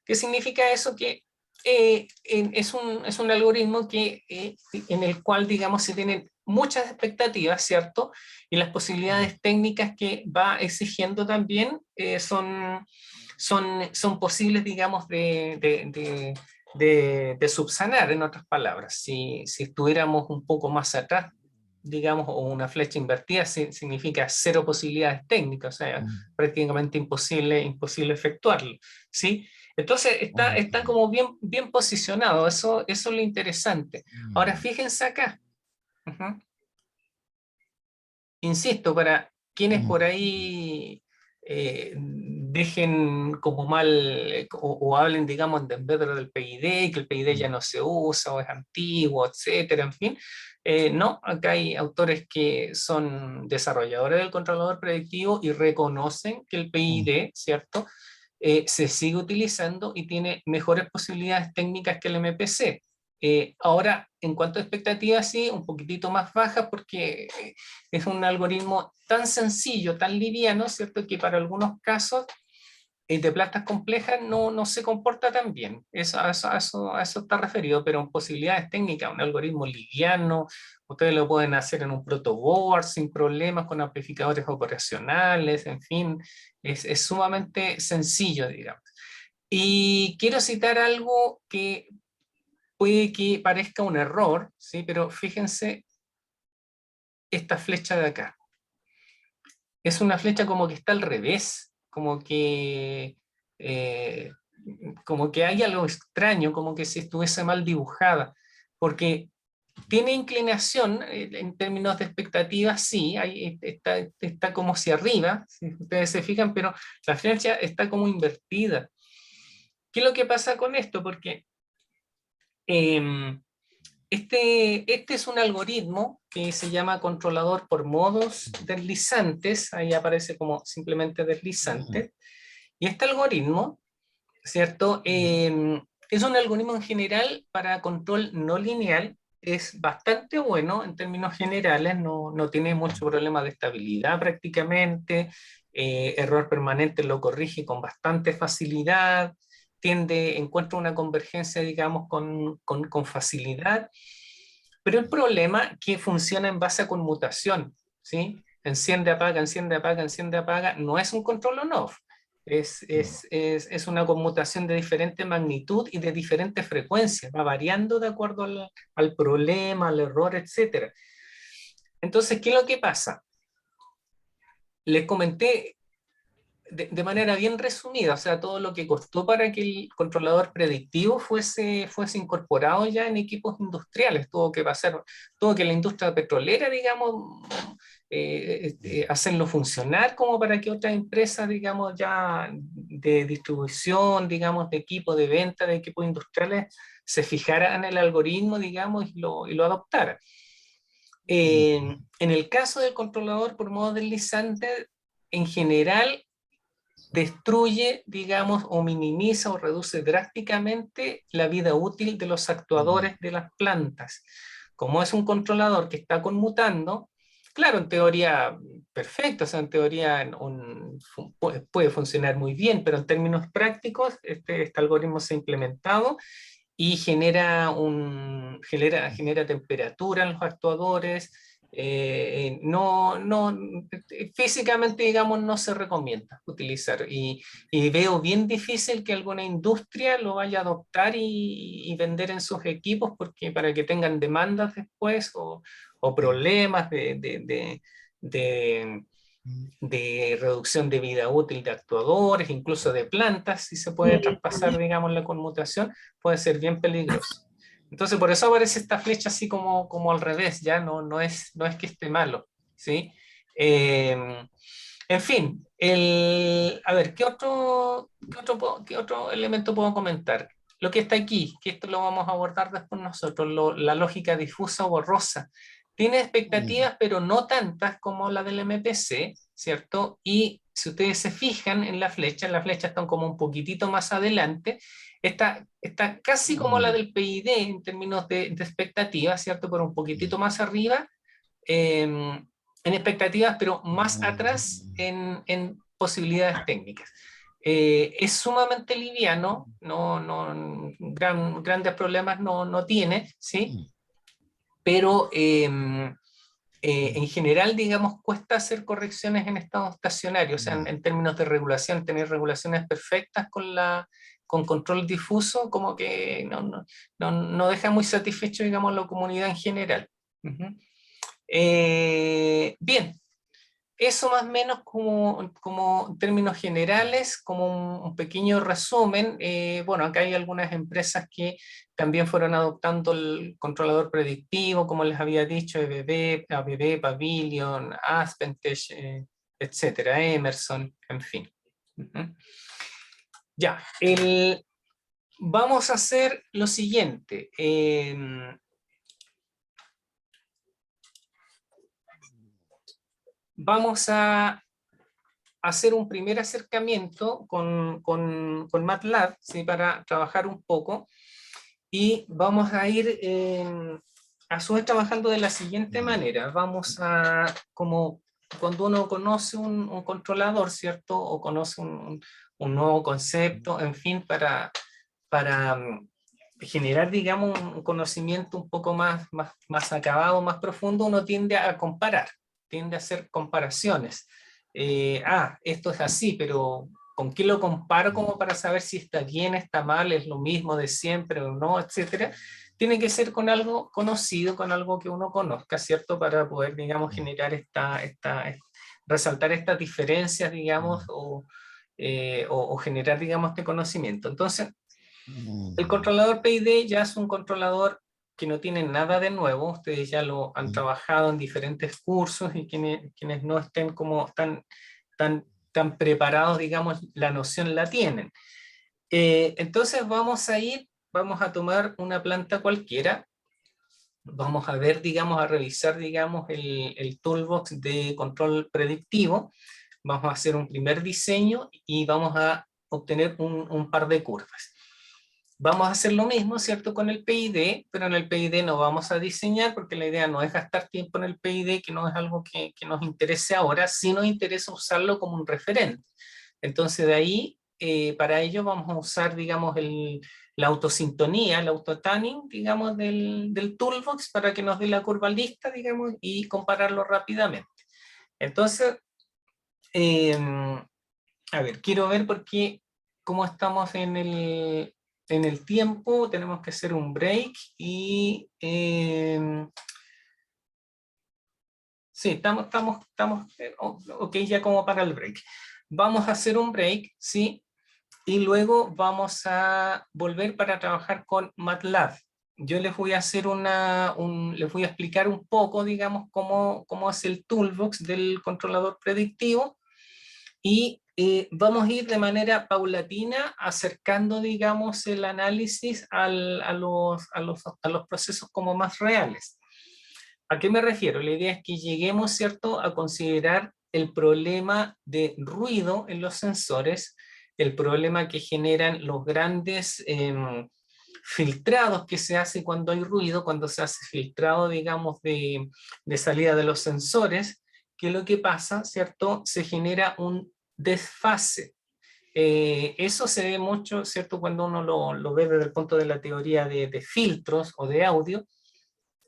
¿Qué significa eso? Que es un algoritmo en el cual, digamos, se tienen muchas expectativas, ¿cierto? Y las posibilidades técnicas que va exigiendo también son posibles, digamos, de subsanar, en otras palabras. Si estuviéramos un poco más atrás, digamos, o una flecha invertida, significa cero posibilidades técnicas, o sea, prácticamente imposible efectuarlo, ¿sí? Entonces está como bien posicionado, eso es lo interesante. Ahora fíjense acá. Ujú. Insisto, para quienes por ahí dejen como mal o hablen, digamos, en vez del PID, que el PID ya no se usa o es antiguo, etcétera, en fin. No, acá hay autores que son desarrolladores del controlador predictivo y reconocen que el PID, ¿cierto? Se sigue utilizando y tiene mejores posibilidades técnicas que el MPC. Ahora, en cuanto a expectativas, sí, un poquitito más baja porque es un algoritmo tan sencillo, tan liviano, ¿cierto? Que para algunos casos de plantas complejas no se comporta tan bien. A eso está referido, pero en posibilidades técnicas, un algoritmo liviano, ustedes lo pueden hacer en un protoboard sin problemas, con amplificadores operacionales, en fin, es sumamente sencillo, digamos. Y quiero citar algo que puede que parezca un error, ¿sí? Pero fíjense esta flecha de acá. Es una flecha como que está al revés, eh, como que hay algo extraño, como que si estuviese mal dibujada, porque tiene inclinación en términos de expectativas, sí, está como hacia arriba, si ustedes se fijan, pero la flecha está como invertida. ¿Qué es lo que pasa con esto? Porque este es un algoritmo que se llama controlador por modos deslizantes, ahí aparece como simplemente deslizante, y este algoritmo, ¿cierto? Es un algoritmo en general para control no lineal, es bastante bueno en términos generales, no tiene mucho problema de estabilidad prácticamente, error permanente lo corrige con bastante facilidad, encuentra una convergencia, digamos, con facilidad, pero el problema es que funciona en base a conmutación, ¿sí? Enciende, apaga, enciende, apaga, enciende, apaga, no es un control on-off, es una conmutación de diferente magnitud y de diferentes frecuencias, va variando de acuerdo al problema, al error, etc. Entonces, ¿qué es lo que pasa? Les comenté de manera bien resumida, o sea, todo lo que costó para que el controlador predictivo fuese incorporado ya en equipos industriales, tuvo que la industria petrolera, digamos, hacerlo funcionar como para que otras empresas, digamos, ya de distribución, digamos, de equipo de venta, de equipos industriales, se fijaran en el algoritmo, digamos, y lo adoptaran. En el caso del controlador por modo deslizante, en general, destruye, digamos, o minimiza o reduce drásticamente la vida útil de los actuadores de las plantas. Como es un controlador que está conmutando, claro, en teoría perfecto, o sea, en teoría puede funcionar muy bien, pero en términos prácticos, este algoritmo se ha implementado y genera temperatura en los actuadores. Físicamente, digamos, no se recomienda utilizar y veo bien difícil que alguna industria lo vaya a adoptar y vender en sus equipos porque para que tengan demandas después o problemas de, de reducción de vida útil de actuadores, incluso de plantas, si se puede traspasar, digamos, la conmutación, puede ser bien peligroso. Entonces, por eso aparece esta flecha así como al revés, ya no es que esté malo, ¿sí? En fin, a ver, ¿qué otro elemento puedo comentar? Lo que está aquí, que esto lo vamos a abordar después nosotros, la lógica difusa o borrosa. Tiene expectativas, pero no tantas como la del MPC, ¿cierto? Y si ustedes se fijan en las flechas están como un poquitito más adelante, está casi como la del PID en términos de expectativas, ¿cierto? Pero un poquitito más arriba en expectativas, pero más atrás en posibilidades técnicas. Es sumamente liviano, grandes problemas no tiene, ¿sí? Pero en general, digamos, cuesta hacer correcciones en estado estacionario, o sea, en términos de regulación, tener regulaciones perfectas con control difuso, como que no deja muy satisfecho, digamos, la comunidad en general. Bien, eso más o menos como en términos generales, como un pequeño resumen. Bueno, acá hay algunas empresas que también fueron adoptando el controlador predictivo, como les había dicho, ABB, Pavilion, AspenTech, etcétera, Emerson, en fin. Ya, vamos a hacer lo siguiente. Vamos a hacer un primer acercamiento con MATLAB, ¿sí? Para trabajar un poco, y vamos a ir a su vez trabajando de la siguiente manera. Vamos a, como cuando uno conoce un controlador, ¿cierto? O conoce un nuevo concepto, en fin, para generar, digamos, un conocimiento un poco más acabado, más profundo, uno tiende a comparar, tiende a hacer comparaciones. Esto es así, pero ¿con qué lo comparo como para saber si está bien, está mal, es lo mismo de siempre o no, etcétera? Tiene que ser con algo conocido, con algo que uno conozca, ¿cierto? Para poder, digamos, generar resaltar estas diferencias, digamos, o generar, digamos, este conocimiento. Entonces, el controlador PID ya es un controlador que no tiene nada de nuevo, ustedes ya lo han trabajado en diferentes cursos, y quienes no estén como tan preparados, digamos, la noción la tienen. Entonces vamos a tomar una planta cualquiera, vamos a ver, digamos, a revisar, digamos, el toolbox de control predictivo, vamos a hacer un primer diseño y vamos a obtener un par de curvas. Vamos a hacer lo mismo, ¿cierto?, con el PID, pero en el PID no vamos a diseñar, porque la idea no es gastar tiempo en el PID, que no es algo que nos interese ahora, sí nos interesa usarlo como un referente. Entonces de ahí, para ello vamos a usar, digamos, la autosintonía, el autotanning, digamos, del toolbox, para que nos dé la curva lista, digamos, y compararlo rápidamente. Entonces, a ver, quiero ver por qué, cómo estamos en el tiempo. Tenemos que hacer un break y sí, estamos ok, ya como para el break. Vamos a hacer un break, ¿sí? Y luego vamos a volver para trabajar con MATLAB. Yo les voy a hacer les voy a explicar un poco, digamos, cómo es el toolbox del controlador predictivo, y vamos a ir de manera paulatina acercando, digamos, el análisis a los procesos como más reales. ¿A qué me refiero? La idea es que lleguemos, ¿cierto?, a considerar el problema de ruido en los sensores, el problema que generan los grandes filtrados que se hace cuando hay ruido, cuando se hace filtrado, digamos, de salida de los sensores, que lo que pasa, ¿cierto?, se genera un desfase. Eso se ve mucho, ¿cierto?, cuando uno lo ve desde el punto de la teoría de filtros o de audio.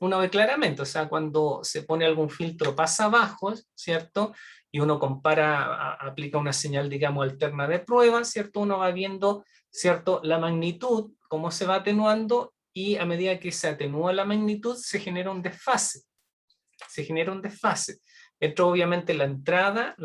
Uno ve claramente, o sea, cuando se pone algún filtro pasabajos, ¿cierto?, y uno compara, aplica una señal, digamos, alterna de prueba, ¿cierto?, uno va viendo, ¿cierto?, la magnitud, cómo se va atenuando, y a medida que se atenúa la magnitud, se genera un desfase. Se genera un desfase. Entra obviamente la entrada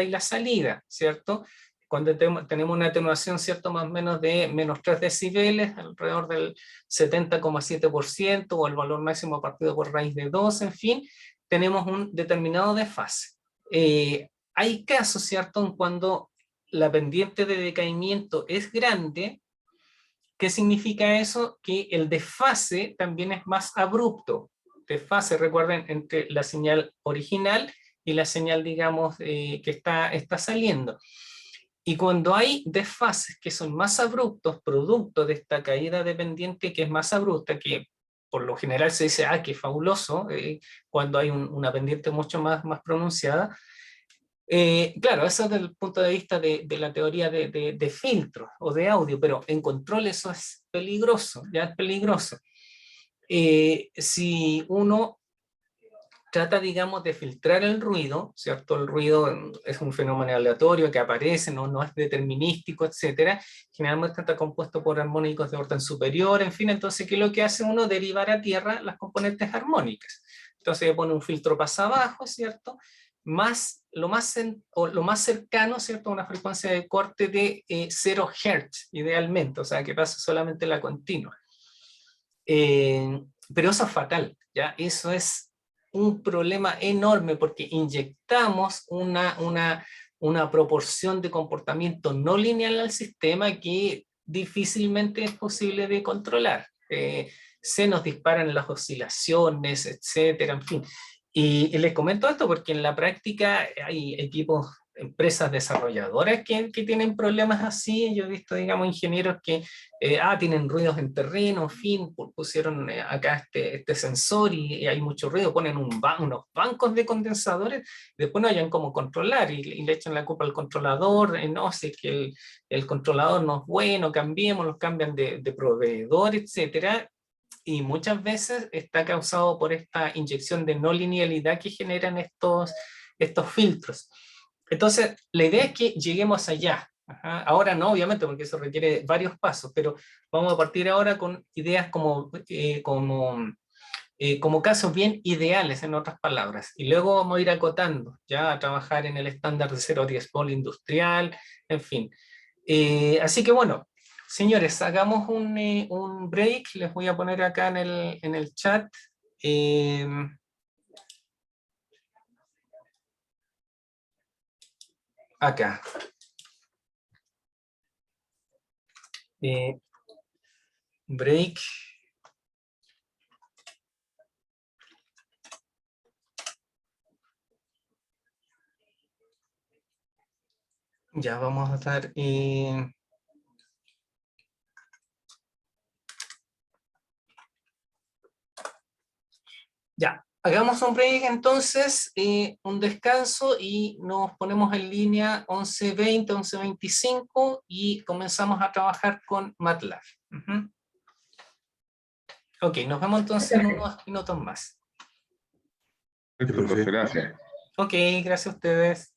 y la salida, ¿cierto? Cuando tenemos una atenuación, ¿cierto?, más o menos de menos 3 decibeles, alrededor del 70,7%, o el valor máximo partido por raíz de 2, en fin, tenemos un determinado desfase. Hay casos, ¿cierto?, en cuando la pendiente de decaimiento es grande. ¿Qué significa eso? Que el desfase también es más abrupto. Desfase, recuerden, entre la señal original y la señal, digamos, que está saliendo. Y cuando hay desfases que son más abruptos, producto de esta caída de pendiente que es más abrupta, que por lo general se dice, qué fabuloso, cuando hay una pendiente mucho más pronunciada. Claro, eso desde el punto de vista de la teoría de filtros o de audio, pero en control eso es peligroso, ya es peligroso. Si uno trata, digamos, de filtrar el ruido, ¿cierto? El ruido es un fenómeno aleatorio que aparece, no es determinístico, etcétera. Generalmente está compuesto por armónicos de orden superior, en fin, entonces, ¿qué es lo que hace uno? Derivar a tierra las componentes armónicas. Entonces, pone un filtro pasa abajo, ¿cierto? Lo más cercano, ¿cierto? A una frecuencia de corte de 0 Hz, idealmente, o sea, que pase solamente la continua. Pero eso es fatal, ¿ya? Eso es un problema enorme porque inyectamos una proporción de comportamiento no lineal al sistema que difícilmente es posible de controlar. Se nos disparan las oscilaciones, etcétera, en fin. Y les comento esto porque en la práctica hay equipos, empresas desarrolladoras que tienen problemas así. Yo he visto, digamos, ingenieros que tienen ruidos en terreno, en fin, pusieron acá este sensor y hay mucho ruido, ponen unos bancos de condensadores, después no hayan cómo controlar y le echan la culpa al controlador, no sé, que el controlador no es bueno, cambiemos, los cambian de proveedor, etcétera. Y muchas veces está causado por esta inyección de no linealidad que generan estos filtros. Entonces, la idea es que lleguemos allá. Ahora no, obviamente, porque eso requiere varios pasos, pero vamos a partir ahora con ideas como casos bien ideales, en otras palabras. Y luego vamos a ir acotando, ya a trabajar en el estándar de 0.10 volt industrial, en fin. Así que bueno, señores, hagamos un break. Les voy a poner acá en el chat. Acá. Break. Ya vamos a dar... Ya, hagamos un break entonces, un descanso y nos ponemos en línea 11:20, 11:25 y comenzamos a trabajar con MATLAB. Ok, nos vemos entonces en unos minutos más. Gracias. Ok, gracias a ustedes.